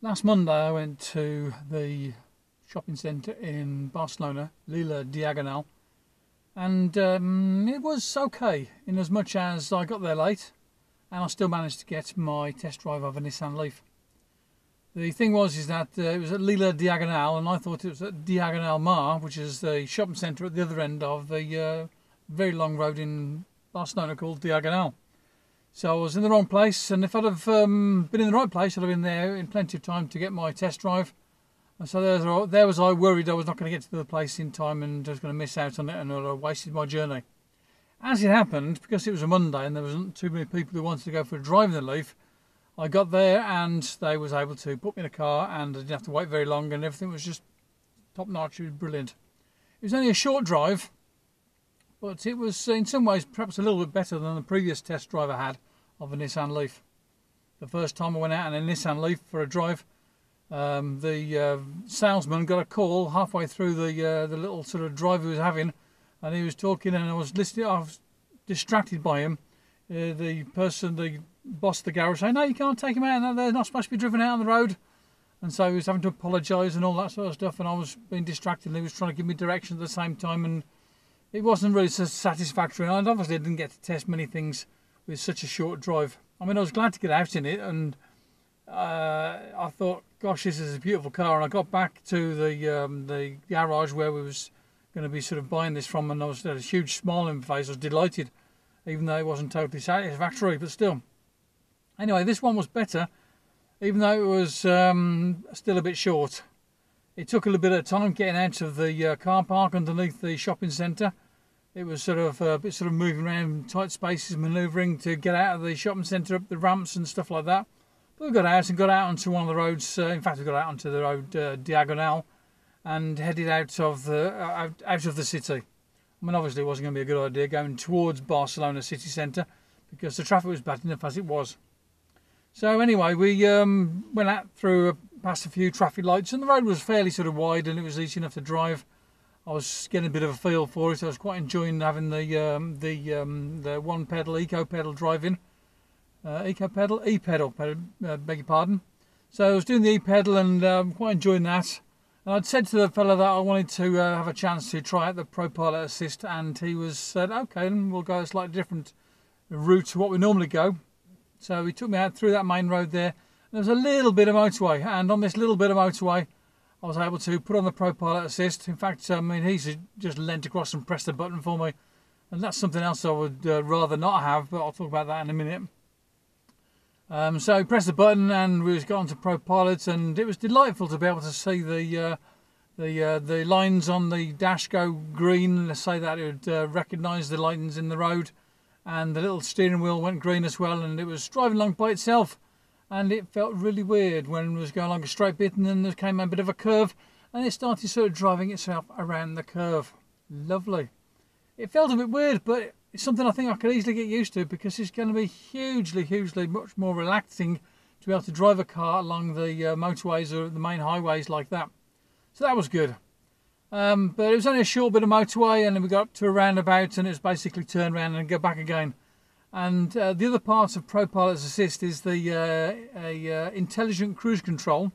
Last Monday I went to the shopping centre in Barcelona, Lila Diagonal, and it was okay in as much as I got there late and I still managed to get my test drive of a Nissan Leaf. The thing was that it was at Lila Diagonal and I thought it was at Diagonal Mar, which is the shopping centre at the other end of the very long road in Barcelona called Diagonal. So I was in the wrong place, and if I'd have been in the right place, I'd have been there in plenty of time to get my test drive. And so there was I worried I was not going to get to the place in time and I was going to miss out on it and I'd have wasted my journey. As it happened, because it was a Monday and there wasn't too many people who wanted to go for a drive in the Leaf, I got there and they was able to put me in a car and I didn't have to wait very long and everything was just top notch. It was brilliant. It was only a short drive, but it was in some ways perhaps a little bit better than the previous test drive I had of a Nissan Leaf. The first time I went out in a Nissan Leaf for a drive, the salesman got a call halfway through the little sort of drive he was having, and he was talking and I was listening. I was distracted by him. The boss of the garage saying, "No, you can't take him out. No, they're not supposed to be driven out on the road." And so he was having to apologise and all that sort of stuff, and I was being distracted and he was trying to give me direction at the same time, and it wasn't really so satisfactory. And I obviously didn't get to test many things with such a short drive. I mean, I was glad to get out in it, and I thought, gosh, this is a beautiful car. And I got back to the garage where we was going to be sort of buying this from, and I had a huge smile on my face. I was delighted, even though it wasn't totally satisfactory, but still. Anyway, this one was better, even though it was still a bit short. It took a little bit of time getting out of the car park underneath the shopping centre. It was sort of a bit moving around tight spaces, manoeuvring to get out of the shopping centre, up the ramps and stuff like that. But we got out onto one of the roads. In fact, we got out onto the road Diagonal and headed out of the city. I mean, obviously, it wasn't going to be a good idea going towards Barcelona city centre because the traffic was bad enough as it was. So anyway, we went out past a few traffic lights, and the road was fairly sort of wide, and it was easy enough to drive. I was getting a bit of a feel for it. I was quite enjoying having the one pedal eco pedal driving. E-pedal, beg your pardon. So I was doing the e-pedal and quite enjoying that. And I'd said to the fella that I wanted to have a chance to try out the Pro Pilot Assist, and he said, okay, then we'll go a slightly different route to what we normally go. So he took me out through that main road there. There was a little bit of motorway, and on this little bit of motorway, I was able to put on the Pro Pilot Assist. In fact, I mean, he's just leant across and pressed the button for me. And that's something else I would rather not have, but I'll talk about that in a minute. So he pressed the button and we got onto Pro Pilot, and it was delightful to be able to see the lines on the dash go green. Let's say that it would recognise the lines in the road. And the little steering wheel went green as well, and it was driving along by itself. And it felt really weird when it was going along a straight bit, and then there came a bit of a curve, and it started sort of driving itself around the curve. Lovely. It felt a bit weird, but it's something I think I could easily get used to because it's going to be hugely much more relaxing to be able to drive a car along the motorways or the main highways like that. So that was good. But it was only a short bit of motorway, and then we got up to a roundabout, and it was basically turn around and go back again. And the other part of Pro Pilot's Assist is the intelligent cruise control.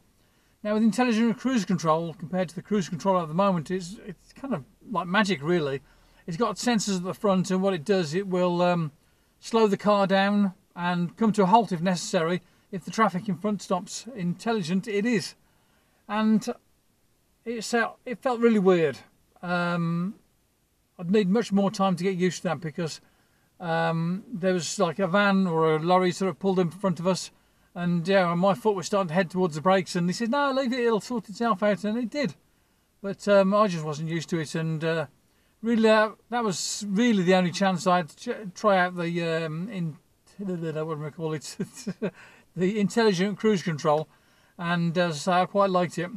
Now, with intelligent cruise control, compared to the cruise control at the moment, it's kind of like magic, really. It's got sensors at the front, and what it does, it will slow the car down and come to a halt if necessary. If the traffic in front stops, intelligent it is. And it felt really weird. I'd need much more time to get used to that because there was like a van or a lorry sort of pulled in front of us, and my foot was starting to head towards the brakes, and he said, "No, leave it, it'll sort itself out," and it did. But I just wasn't used to it, and really that was really the only chance I had to try out the what do I call it, the intelligent cruise control, and as I say, I quite liked it.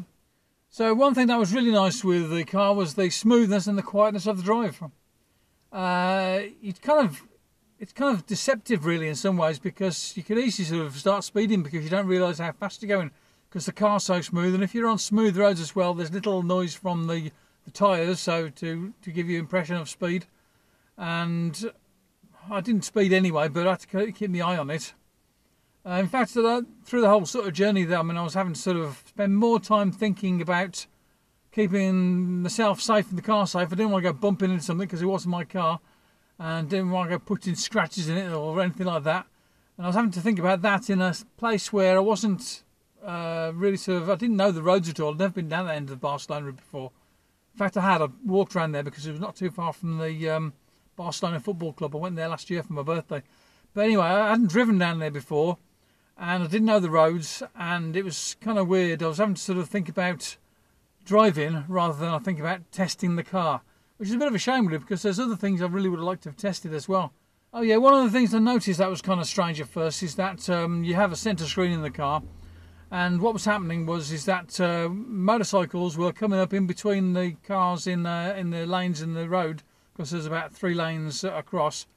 So one thing that was really nice with the car was the smoothness and the quietness of the drive. It's kind of deceptive really in some ways, because you could easily sort of start speeding because you don't realise how fast you're going because the car's so smooth. And if you're on smooth roads as well, there's little noise from the tyres, so to give you impression of speed. And I didn't speed anyway, but I had to keep my eye on it. In fact, through the whole sort of journey there, I mean, I was having to sort of spend more time thinking about keeping myself safe and the car safe. I didn't want to go bumping into something because it wasn't my car, and didn't want to go putting scratches in it or anything like that. And I was having to think about that in a place where I wasn't really sort of, I didn't know the roads at all. I'd never been down that end of Barcelona before. In fact, I walked around there because it was not too far from the Barcelona football club. I went there last year for my birthday. But anyway, I hadn't driven down there before, and I didn't know the roads, and it was kind of weird. I was having to sort of think about driving rather than I think about testing the car, which is a bit of a shame really, because there's other things I really would have liked to have tested as well. Oh yeah, one of the things I noticed that was kind of strange at first is that you have a centre screen in the car, and what was happening is that motorcycles were coming up in between the cars in the lanes in the road, because there's about 3 lanes across.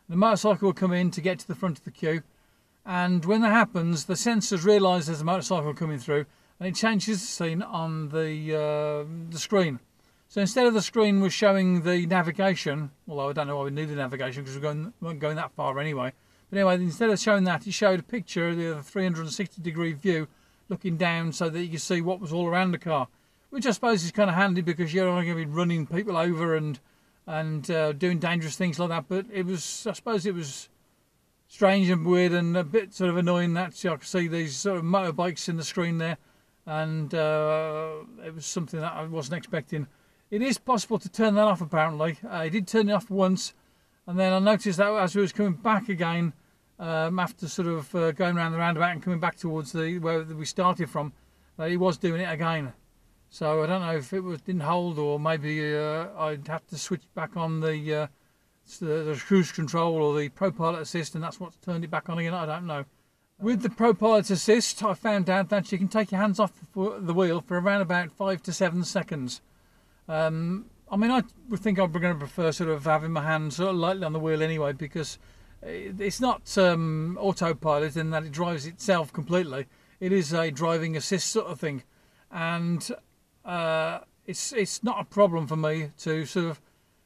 The motorcycle will come in to get to the front of the queue, and when that happens, the sensors realise there's a motorcycle coming through, and it changes the scene on the screen. So instead of the screen was showing the navigation, although I don't know why we need the navigation because we weren't going that far anyway. But anyway, instead of showing that, it showed a picture of the 360-degree view looking down so that you could see what was all around the car, which I suppose is kind of handy because you're only going to be running people over and doing dangerous things like that. But I suppose it was strange and weird and a bit sort of annoying that I could see these sort of motorbikes in the screen there, and it was something that I wasn't expecting. It is possible to turn that off apparently. I did turn it off once, and then I noticed that as we was coming back again, after sort of going around the roundabout and coming back towards where we started from, he was doing it again. So I don't know if it didn't hold, or maybe I'd have to switch back on the cruise control or the ProPilot Assist, and that's what's turned it back on again. I don't know. With the ProPilot Assist, I found out that you can take your hands off the wheel for around about 5 to 7 seconds. I mean, I would think I'm going to prefer sort of having my hands sort of lightly on the wheel anyway, because it's not autopilot in that it drives itself completely. It is a driving assist sort of thing, and it's not a problem for me to sort of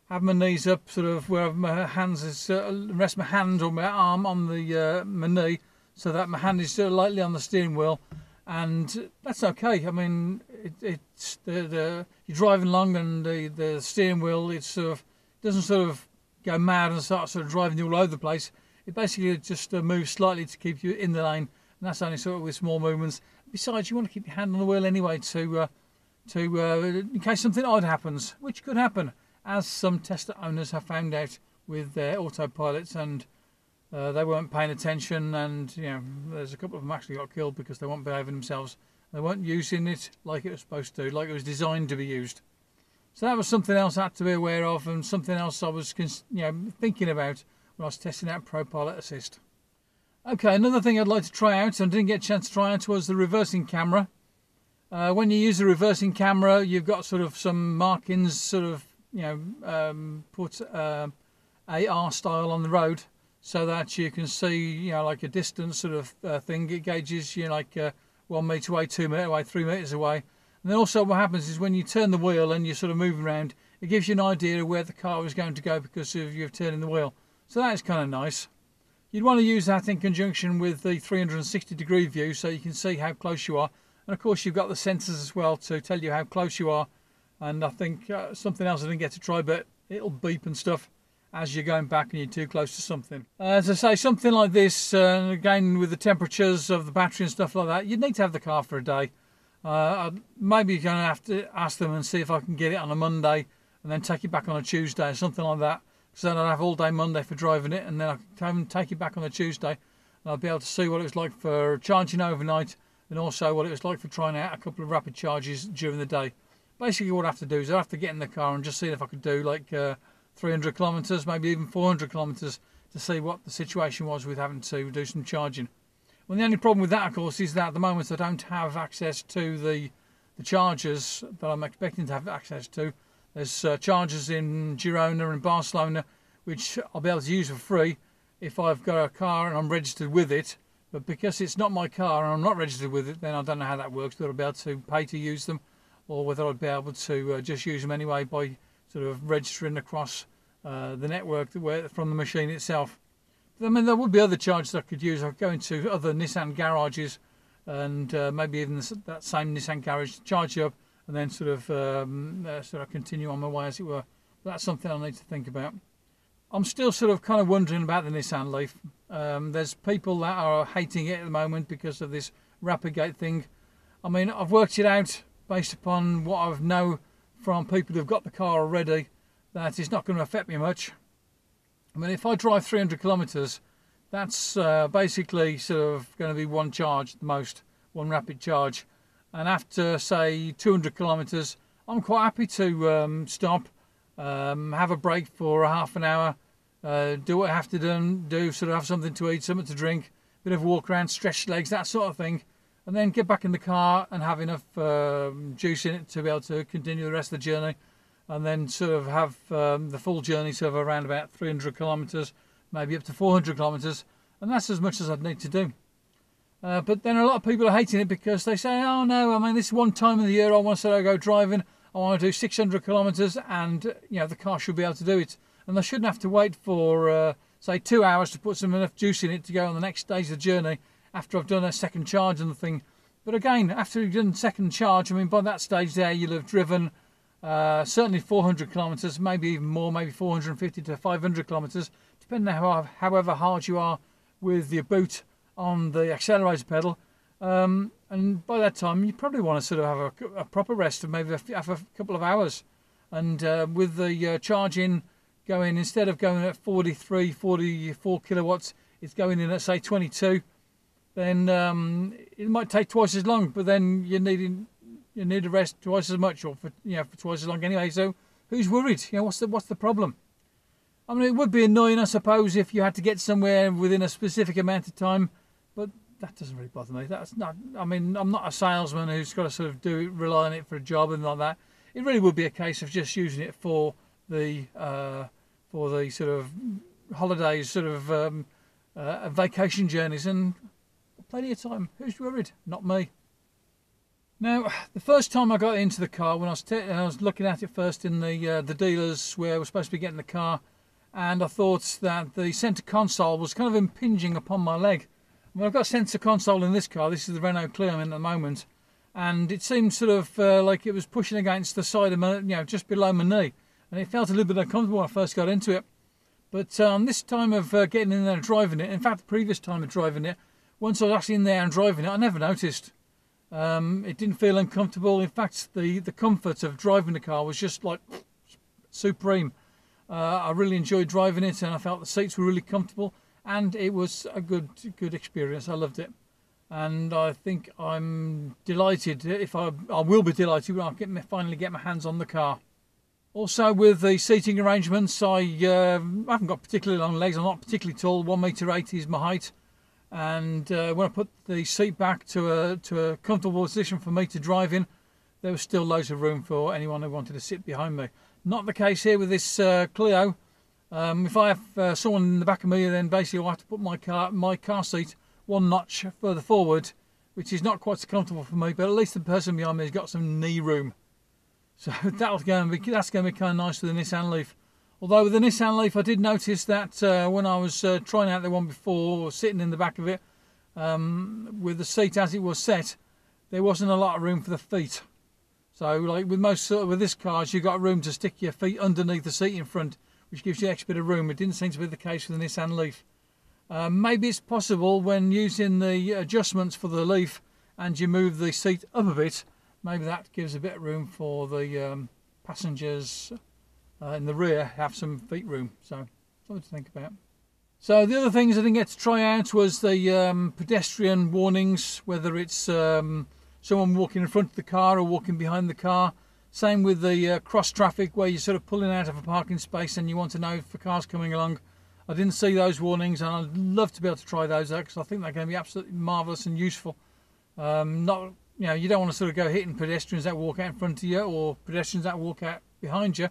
have my knees up, sort of where my hands is rest my hand or my arm on the my knee, so that my hand is sort of lightly on the steering wheel. And that's okay. I mean, it's you're driving along, and the steering wheel, it sort of doesn't sort of go mad and start sort of driving you all over the place. It basically just moves slightly to keep you in the lane, and that's only sort of with small movements. Besides, you want to keep your hand on the wheel anyway to in case something odd happens, which could happen, as some Tesla owners have found out with their autopilots, and they weren't paying attention, and there's a couple of them actually got killed because they weren't behaving themselves. They weren't using it like it was supposed to, like it was designed to be used. So that was something else I had to be aware of, and something else I was thinking about when I was testing out ProPilot Assist. Okay, another thing I'd like to try out and didn't get a chance to try out was the reversing camera. When you use the reversing camera, you've got sort of some markings, sort of put AR style on the road, so that you can see, like a distance sort of thing. It gauges, like 1 metre away, 2 metre away, 3 metres away. And then also what happens is when you turn the wheel and you're sort of moving around, it gives you an idea of where the car is going to go because of you turning the wheel. So that is kind of nice. You'd want to use that in conjunction with the 360-degree view so you can see how close you are. And of course you've got the sensors as well to tell you how close you are. And I think something else I didn't get to try, but it'll beep and stuff as you're going back and you're too close to something. As I say, something like this, again with the temperatures of the battery and stuff like that, you'd need to have the car for a day. Maybe you're going to have to ask them and see if I can get it on a Monday and then take it back on a Tuesday or something like that. So then I'd have all day Monday for driving it, and then I can take it back on a Tuesday, and I'll be able to see what it was like for charging overnight, and also what it was like for trying out a couple of rapid charges during the day. Basically what I have to do is I have to get in the car and just see if I could do like 300 kilometres, maybe even 400 kilometres, to see what the situation was with having to do some charging. Well, the only problem with that, of course, is that at the moment I don't have access to the chargers that I'm expecting to have access to. There's chargers in Girona and Barcelona, which I'll be able to use for free if I've got a car and I'm registered with it. But because it's not my car and I'm not registered with it, then I don't know how that works, whether I'll be able to pay to use them, or whether I'd be able to just use them anyway by sort of registering across the network from the machine itself. I mean, there would be other charges I could use. I could go into other Nissan garages and maybe even that same Nissan garage charge you up and then sort of continue on my way, as it were. But that's something I need to think about. I'm still sort of kind of wondering about the Nissan Leaf. There's people that are hating it at the moment because of this rapid gate thing. I mean, I've worked it out based upon what I know from people who've got the car already, that it's not going to affect me much. I mean, if I drive 300 kilometres, that's basically sort of going to be one charge at the most, one rapid charge. And after, say, 200 kilometres, I'm quite happy to stop, have a break for a half an hour, do what I have to do, sort of have something to eat, something to drink, a bit of a walk around, stretch legs, that sort of thing, and then get back in the car and have enough juice in it to be able to continue the rest of the journey, and then sort of have the full journey sort of around about 300 kilometres, maybe up to 400 kilometres, and that's as much as I'd need to do. But then a lot of people are hating it because they say, oh no, I mean, this one time of the year I want to sort of go driving, I want to do 600 kilometres, and you know, the car should be able to do it. And they shouldn't have to wait for, say, 2 hours to put some enough juice in it to go on the next stage of the journey after I've done a second charge on the thing. But again, after you've done second charge, I mean, by that stage there, you'll have driven certainly 400 kilometres, maybe even more, maybe 450 to 500 kilometres, depending on however hard you are with your boot on the accelerator pedal. And by that time, you probably want to sort of have a proper rest of maybe have a couple of hours. And with the charging going, instead of going at 44 kilowatts, it's going in at, say, 22, then it might take twice as long, but then you need to rest twice as much, or for twice as long anyway. So who's worried? You know, what's the problem? I mean, it would be annoying, I suppose, if you had to get somewhere within a specific amount of time, but that doesn't really bother me. That's not. I mean, I'm not a salesman who's got to sort of rely on it for a job and like that. It really would be a case of just using it for the sort of holidays, sort of vacation journeys, and plenty of time. Who's worried? Not me. Now, the first time I got into the car, when I was looking at it first in the dealers where I was supposed to be getting the car, and I thought that the centre console was kind of impinging upon my leg. Well, I've got a centre console in this car. This is the Renault Clio I'm in at the moment, and it seemed sort of like it was pushing against the side of my, just below my knee, and it felt a little bit uncomfortable when I first got into it. But this time of getting in there and driving it, in fact, the previous time of driving it, once I was actually in there and driving it, I never noticed. It didn't feel uncomfortable. In fact, the comfort of driving the car was just like supreme. I really enjoyed driving it, and I felt the seats were really comfortable, and it was a good experience. I loved it, and I think I'm delighted. If I will be delighted when I finally get my hands on the car. Also, with the seating arrangements, I haven't got particularly long legs. I'm not particularly tall. 1.80 m is my height. And when I put the seat back to a comfortable position for me to drive in, there was still loads of room for anyone who wanted to sit behind me. Not the case here with this Clio. If I have someone in the back of me, then basically I have to put my car seat one notch further forward, which is not quite so comfortable for me. But at least the person behind me has got some knee room, so that's going to be kind of nice with the Nissan Leaf. Although with the Nissan Leaf, I did notice that when I was trying out the one before, or sitting in the back of it, with the seat as it was set, there wasn't a lot of room for the feet. So, like with with this car, you've got room to stick your feet underneath the seat in front, which gives you an extra bit of room. It didn't seem to be the case with the Nissan Leaf. Maybe it's possible when using the adjustments for the Leaf and you move the seat up a bit, maybe that gives a bit of room for the passengers in the rear have some feet room. So something to think about. So the other things I didn't get to try out was the pedestrian warnings, whether it's someone walking in front of the car or walking behind the car. Same with the cross traffic, where you're sort of pulling out of a parking space and you want to know if a car's coming along. I didn't see those warnings, and I'd love to be able to try those out because I think they're going to be absolutely marvellous and useful. You don't want to sort of go hitting pedestrians that walk out in front of you or pedestrians that walk out behind you.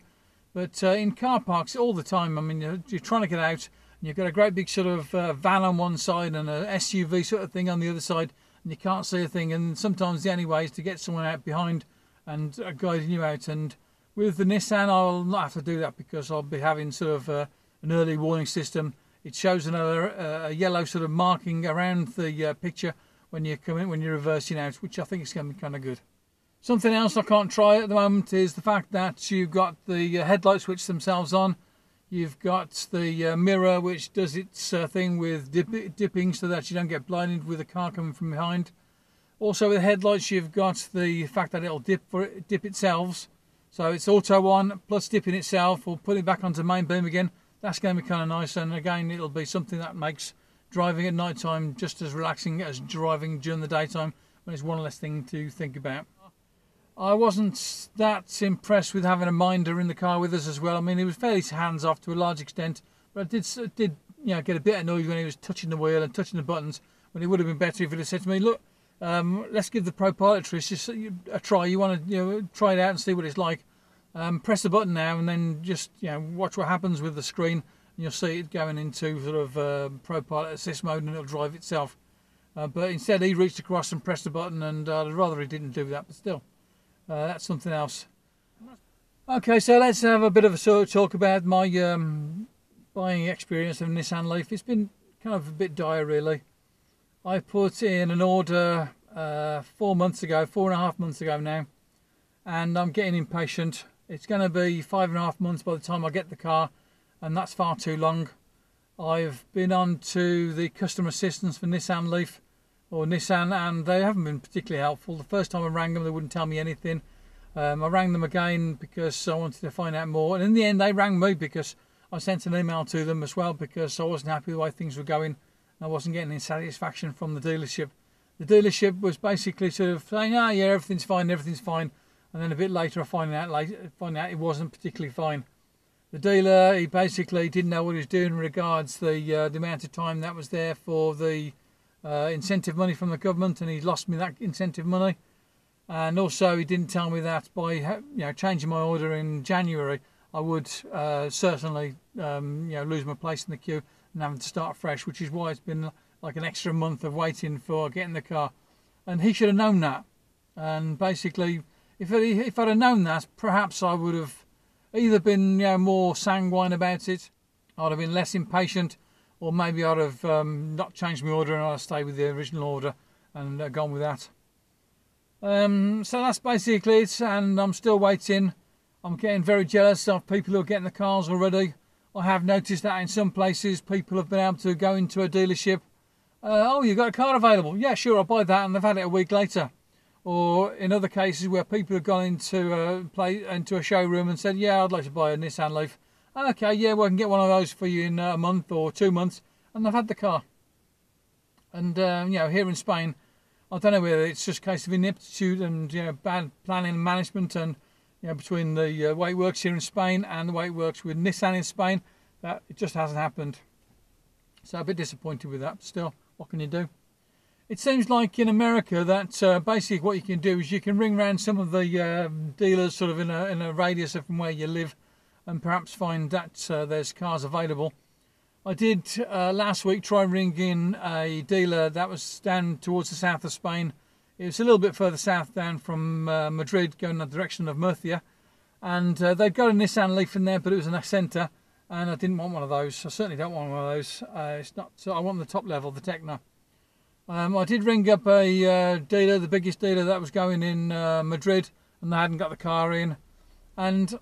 But in car parks all the time, I mean, you're trying to get out and you've got a great big sort of van on one side and a SUV sort of thing on the other side, and you can't see a thing. And sometimes the only way is to get someone out behind and guiding you out. And with the Nissan, I'll not have to do that because I'll be having sort of an early warning system. it shows another a yellow sort of marking around the picture when you come in, when you're reversing out, which I think is going to be kind of good. Something else I can't try at the moment is the fact that you've got the headlight switch themselves on. You've got the mirror which does its thing with dipping so that you don't get blinded with a car coming from behind. Also with the headlights you've got the fact that it'll dip itself. So it's auto on plus dipping itself or putting it back onto main beam again. That's going to be kind of nice, and again it'll be something that makes driving at night time just as relaxing as driving during the daytime when it's one less thing to think about. I wasn't that impressed with having a minder in the car with us as well. I mean, he was fairly hands off to a large extent, but I did get a bit annoyed when he was touching the wheel and touching the buttons, when it would have been better if he'd have said to me, look, let's give the Pro Pilot just a try. You want to try it out and see what it's like. Press the button now and then just watch what happens with the screen, and you'll see it going into sort of Pro Pilot assist mode and it'll drive itself. But instead he reached across and pressed the button, and I'd rather he didn't do that, but still. That's something else. Okay, so let's have a bit of a sort of talk about my buying experience of Nissan Leaf. It's been kind of a bit dire, really. I put in an order 4 months ago, 4.5 months ago now, and I'm getting impatient. It's going to be 5.5 months by the time I get the car, and that's far too long. I've been on to the customer assistance for Nissan Leaf, or Nissan, and they haven't been particularly helpful. The first time I rang them, they wouldn't tell me anything. I rang them again because I wanted to find out more, and in the end they rang me because I sent an email to them as well because I wasn't happy with the way things were going. I wasn't getting any satisfaction from the dealership. The dealership was basically sort of saying, yeah, everything's fine, and then a bit later I find out it wasn't particularly fine. The dealer, he basically didn't know what he was doing in regards the amount of time that was there for the incentive money from the government, and he lost me that incentive money. And also he didn't tell me that by changing my order in January I would certainly lose my place in the queue and having to start fresh, which is why it's been like an extra month of waiting for getting the car. And he should have known that, and basically if I'd have known that, perhaps I would have either been more sanguine about it, I'd have been less impatient, or maybe I'd have not changed my order and I'd have stayed with the original order and gone with that. So that's basically it, and I'm still waiting. I'm getting very jealous of people who are getting the cars already. I have noticed that in some places people have been able to go into a dealership. Oh, you've got a car available? Yeah, sure, I'll buy that, and they've had it a week later. Or in other cases where people have gone into a showroom and said, yeah, I'd like to buy a Nissan Leaf. Okay, yeah, well, I can get one of those for you in a month or 2 months, and they've had the car. And here in Spain, I don't know whether it's just a case of ineptitude and bad planning and management, and between the way it works here in Spain and the way it works with Nissan in Spain, that it just hasn't happened. So a bit disappointed with that, but still, what can you do? It seems like in America that basically what you can do is you can ring around some of the dealers sort of in a radius from where you live, and perhaps find that there's cars available. I did last week try ringing a dealer that was down towards the south of Spain. It was a little bit further south, down from Madrid, going in the direction of Murcia, and they've got a Nissan Leaf in there, but it was an Accenta, and I didn't want one of those. I certainly don't want one of those. It's not. So I want the top level, the Tecna. I did ring up a dealer, the biggest dealer that was going in Madrid, and they hadn't got the car in. And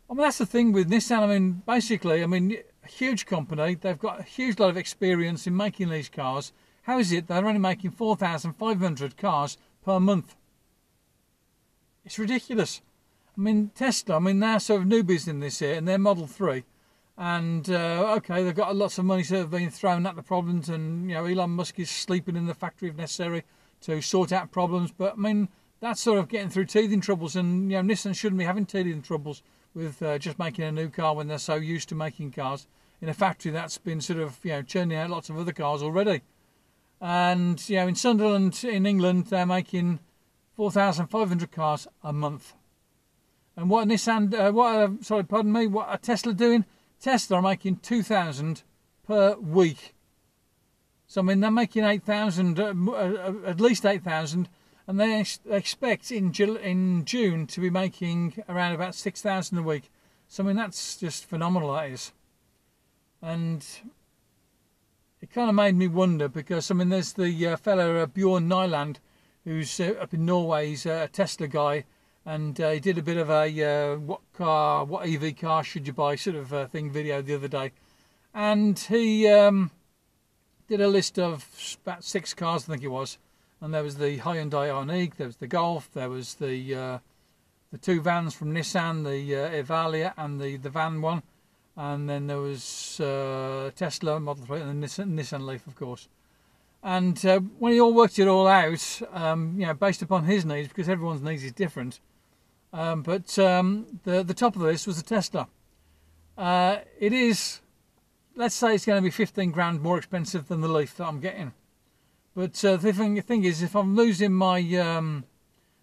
I mean, that's the thing with Nissan. I mean, basically, a huge company. They've got a huge lot of experience in making these cars. How is it they're only making 4,500 cars per month? It's ridiculous. I mean, Tesla, they're sort of newbies in this here, and they're Model 3. And, okay, they've got lots of money sort of being thrown at the problems, and, Elon Musk is sleeping in the factory if necessary to sort out problems. But, that's sort of getting through teething troubles, and, Nissan shouldn't be having teething troubles with just making a new car when they're so used to making cars in a factory that's been sort of, churning out lots of other cars already. And, in Sunderland, in England, they're making 4,500 cars a month. And what what are Tesla doing? Tesla are making 2,000 per week. So, they're making 8,000, at least 8,000, and they expect in June to be making around about 6,000 a week. So, that's just phenomenal, that is. And it kind of made me wonder, because I mean, there's the fella Bjorn Nyland, who's up in Norway. He's a Tesla guy, and he did a bit of a what EV car should you buy sort of thing video the other day, and he did a list of about 6 cars, I think it was, and there was the Hyundai Ioniq, there was the Golf, there was the 2 vans from Nissan, the Evalia and the van one, and then there was Tesla Model 3 and the Nissan Leaf, of course. And when he all worked it all out, based upon his needs, because everyone's needs is different, but the top of the list was the Tesla. It is, let's say it's going to be 15 grand more expensive than the Leaf that I'm getting. But the thing is, if I'm losing my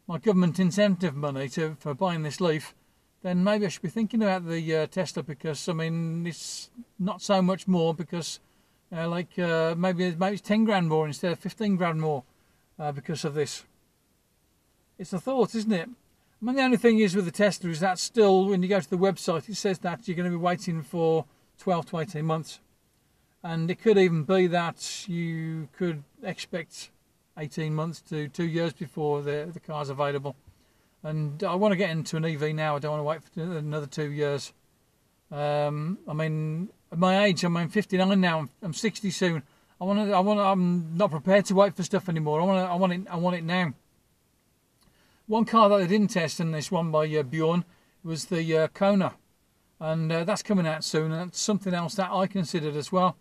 my government incentive money for buying this Leaf, then maybe I should be thinking about the Tesla, because I mean, it's not so much more, because maybe it's 10 grand more instead of 15 grand more because of this. It's a thought, isn't it? I mean, the only thing is with the Tesla is that still, when you go to the website, it says that you're going to be waiting for 12 to 18 months. And it could even be that you could expect 18 months to 2 years before the car's available. And I want to get into an EV now. I don't want to wait for another 2 years. I mean, at my age, I'm 59 now. I'm 60 soon. I'm not prepared to wait for stuff anymore. I want it now. One car that I didn't test, and this one by Bjorn, was the Kona, and that's coming out soon. And that's something else that I considered as well.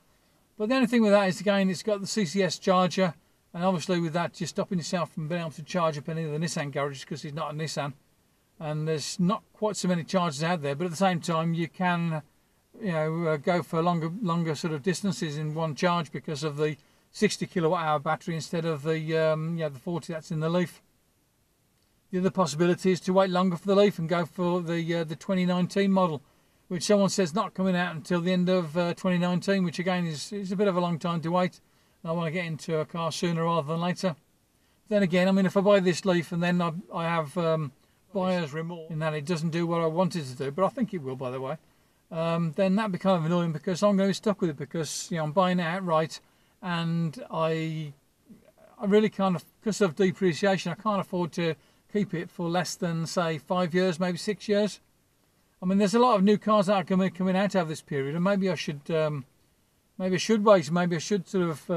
But the only thing with that is, again, it's got the CCS charger. And obviously with that, you're stopping yourself from being able to charge up any of the Nissan garages, because it's not a Nissan. And there's not quite so many chargers out there. But at the same time, you can, go for longer sort of distances in one charge, because of the 60 kilowatt hour battery instead of the the 40 that's in the Leaf. The other possibility is to wait longer for the Leaf and go for the 2019 model, which someone says not coming out until the end of 2019, which again is a bit of a long time to wait. I want to get into a car sooner rather than later. Then again, I mean, if I buy this Leaf and then I have buyer's remorse in that it doesn't do what I wanted to do, but I think it will, by the way, then that'd be kind of annoying, because I'm going to be stuck with it, because I'm buying it outright, and I really can't, because of depreciation, I can't afford to keep it for less than, say, 5 years, maybe 6 years. I mean, there's a lot of new cars that are coming out over this period, and maybe I should wait. Maybe I should sort of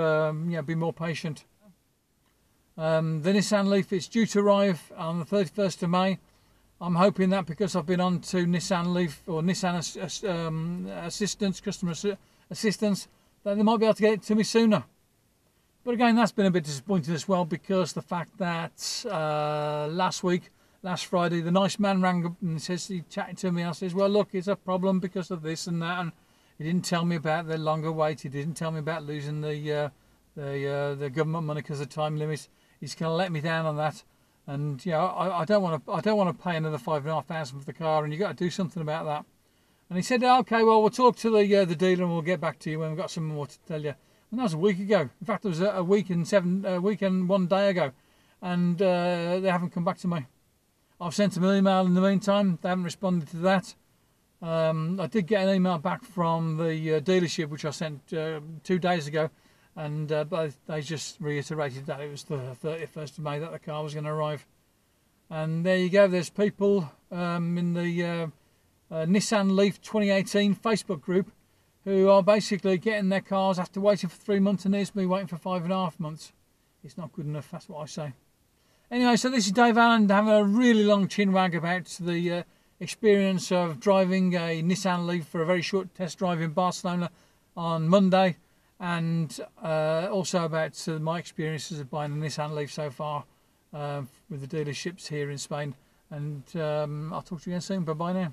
be more patient. The Nissan Leaf, it's due to arrive on the 31st of May. I'm hoping that, because I've been on to Nissan Leaf or Nissan assistance, customer assistance, that they might be able to get it to me sooner. But again, that's been a bit disappointing as well, because the fact that last Friday, the nice man rang up and he chatted to me. I says, well, look, it's a problem because of this and that, and he didn't tell me about the longer wait. He didn't tell me about losing the government money because of time limit. He's kind of let me down on that, and I don't want to pay another $5,500 for the car, and you got to do something about that. And he said, okay, well, we'll talk to the dealer and we'll get back to you when we've got some more to tell you. And that was a week ago. In fact, it was a week and 1 day ago, and they haven't come back to me. I've sent them an email in the meantime. They haven't responded to that. I did get an email back from the dealership, which I sent 2 days ago, and they just reiterated that it was the 31st of May that the car was going to arrive. And there you go. There's people in the Nissan Leaf 2018 Facebook group who are basically getting their cars after waiting for 3 months, and here's me waiting for 5.5 months. It's not good enough, that's what I say. Anyway, so this is Dave Allen having a really long chinwag about the experience of driving a Nissan Leaf for a very short test drive in Barcelona on Monday, and also about my experiences of buying a Nissan Leaf so far with the dealerships here in Spain. And I'll talk to you again soon. Bye bye now.